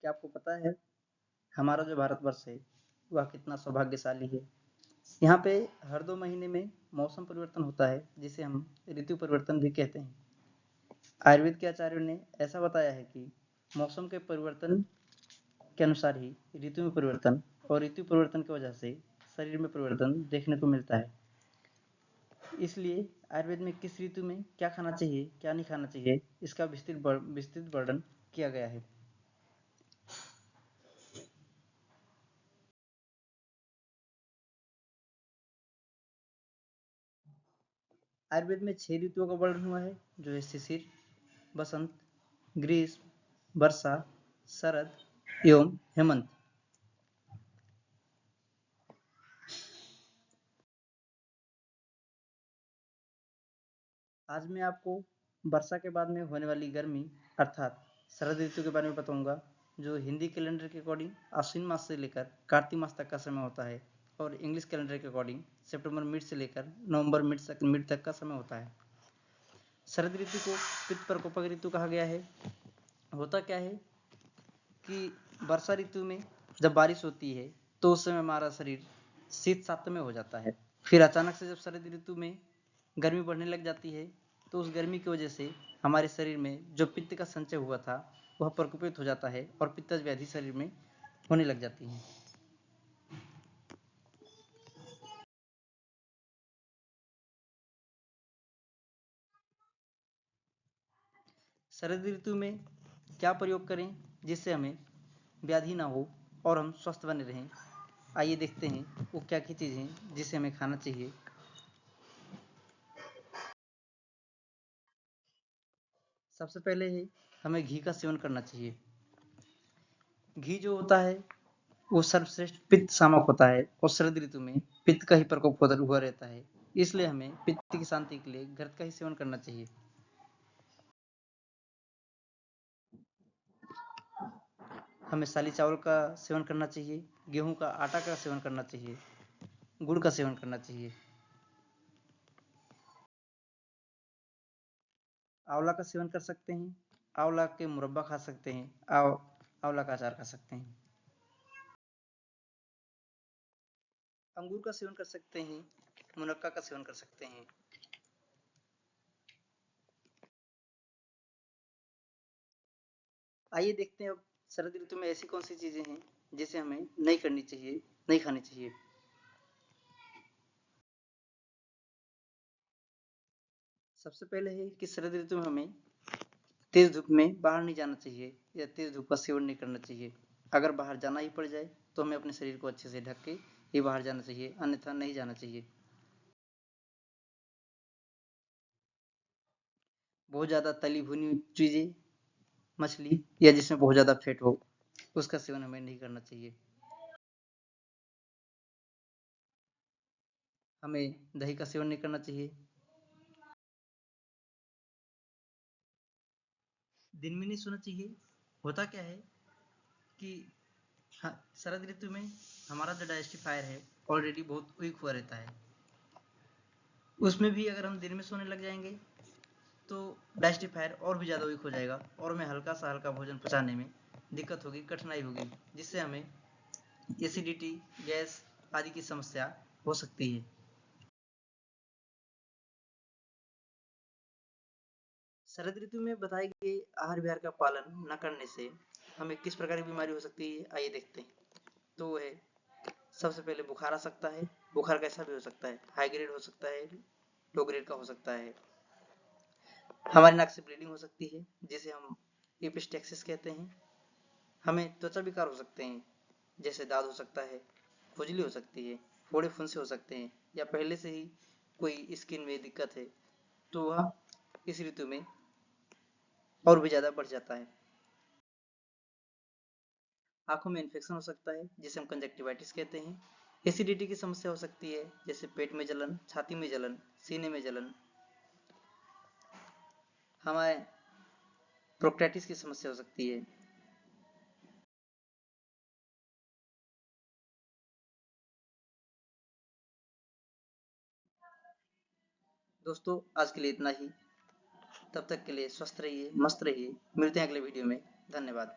क्या आपको पता है हमारा जो भारतवर्ष है वह कितना सौभाग्यशाली है। यहाँ पे हर 2 महीने में मौसम परिवर्तन होता है जिसे हम ऋतु परिवर्तन भी कहते हैं। आयुर्वेद के आचार्यों ने ऐसा बताया है कि मौसम के परिवर्तन के अनुसार ही ऋतु में परिवर्तन और ऋतु परिवर्तन की वजह से शरीर में परिवर्तन देखने को मिलता है। इसलिए आयुर्वेद में किस ऋतु में क्या खाना चाहिए, क्या नहीं खाना चाहिए, इसका विस्तृत वर्णन किया गया है। आयुर्वेद में 6 ऋतुओं का वर्णन हुआ है, जो है शिशिर, बसंत, ग्रीष्म, वर्षा, शरद एवं हेमंत। आज मैं आपको वर्षा के बाद में होने वाली गर्मी अर्थात शरद ऋतु के बारे में बताऊंगा, जो हिंदी कैलेंडर के अकॉर्डिंग आश्विन मास से लेकर कार्तिक मास तक का समय होता है और इंग्लिश कैलेंडर के अकॉर्डिंग सितंबर मिड से लेकर नवंबर मिड तक का समय होता है। शरद ऋतु को पित्त प्रकोपक ऋतु कहा गया है। होता क्या है कि वर्षा ऋतु में जब बारिश होती है तो उस समय हमारा शरीर शीत सातम्य हो जाता है। फिर अचानक से जब शरद ऋतु में गर्मी बढ़ने लग जाती है तो उस गर्मी की वजह से हमारे शरीर में जो पित्त का संचय हुआ था वह प्रकोपित हो जाता है और पित्तज व्याधि शरीर में होने लग जाती है। शरद ऋतु में क्या प्रयोग करें जिससे हमें व्याधि ना हो और हम स्वस्थ बने रहें? आइए देखते हैं वो क्या क्या चीज़ें हैं जिसे हमें खाना चाहिए। सबसे पहले है हमें घी का सेवन करना चाहिए। घी जो होता है वो सर्वश्रेष्ठ पित्त शामक होता है और शरद ऋतु में पित्त का ही प्रकोप हुआ रहता है, इसलिए हमें पित्त की शांति के लिए घृत का ही सेवन करना चाहिए। हमें साली चावल का सेवन करना चाहिए, गेहूं का आटा का सेवन करना चाहिए, गुड़ का सेवन करना चाहिए। आंवला का सेवन कर सकते हैं, आंवला के मुरब्बा खा सकते हैं, आंवला का अचार खा सकते हैं। अंगूर का सेवन कर सकते हैं, मुनक्का का सेवन कर सकते हैं। आइए देखते हैं अब शरद ऋतु में ऐसी कौन सी चीजें हैं जिसे हमें नहीं करनी चाहिए, नहीं खानी चाहिए। सबसे पहले है कि शरद ऋतु में हमें तेज धूप में बाहर नहीं जाना चाहिए या तेज धूप का सेवन नहीं करना चाहिए। अगर बाहर जाना ही पड़ जाए तो हमें अपने शरीर को अच्छे से ढक के ही बाहर जाना चाहिए, अन्यथा नहीं जाना चाहिए। बहुत ज़्यादा तली भुनी चीज़ें, मछली या जिसमें बहुत ज़्यादा फैट हो, उसका सेवन हमें नहीं करना चाहिए। हमें दही का सेवन नहीं करना चाहिए। दिन में नहीं सोना चाहिए। होता क्या है कि हाँ, शरद ऋतु में हमारा जो डाइजेस्टिफायर है ऑलरेडी बहुत वीक हुआ रहता है। उसमें भी अगर हम दिन में सोने लग जाएंगे तो डाइजेस्टिफायर और भी ज़्यादा वीक हो जाएगा और हमें हल्का सा हल्का भोजन पचाने में दिक्कत होगी, कठिनाई होगी, जिससे हमें एसिडिटी, गैस आदि की समस्या हो सकती है। शरद ऋतु में बताए गए आहार विहार का पालन न करने से हमें किस प्रकार की बीमारी हो सकती है, आइए देखते हैं। तो वो है, सबसे पहले बुखार आ सकता है। बुखार कैसा भी हो सकता है, हाई ग्रेड हो सकता है, लो ग्रेड का हो सकता है। हमारी नाक से ब्लीडिंग हो सकती है जिसे हम एपिस्टेक्सिस कहते हैं। हमें त्वचा विकार हो सकते हैं, जैसे दाद हो सकता है, खुजली हो सकती है, फोड़े फुंसे हो सकते हैं, या पहले से ही कोई स्किन में दिक्कत है तो वह इस ऋतु में और भी ज़्यादा बढ़ जाता है। आंखों में इन्फेक्शन हो सकता है जिसे हम कंजक्टिवाइटिस कहते हैं। एसिडिटी की समस्या हो सकती है जैसे पेट में जलन, छाती में जलन, सीने में जलन। हमारे प्रोक्टेटिस की समस्या हो सकती है। दोस्तों आज के लिए इतना ही। तब तक के लिए स्वस्थ रहिए, मस्त रहिए। मिलते हैं अगले वीडियो में। धन्यवाद।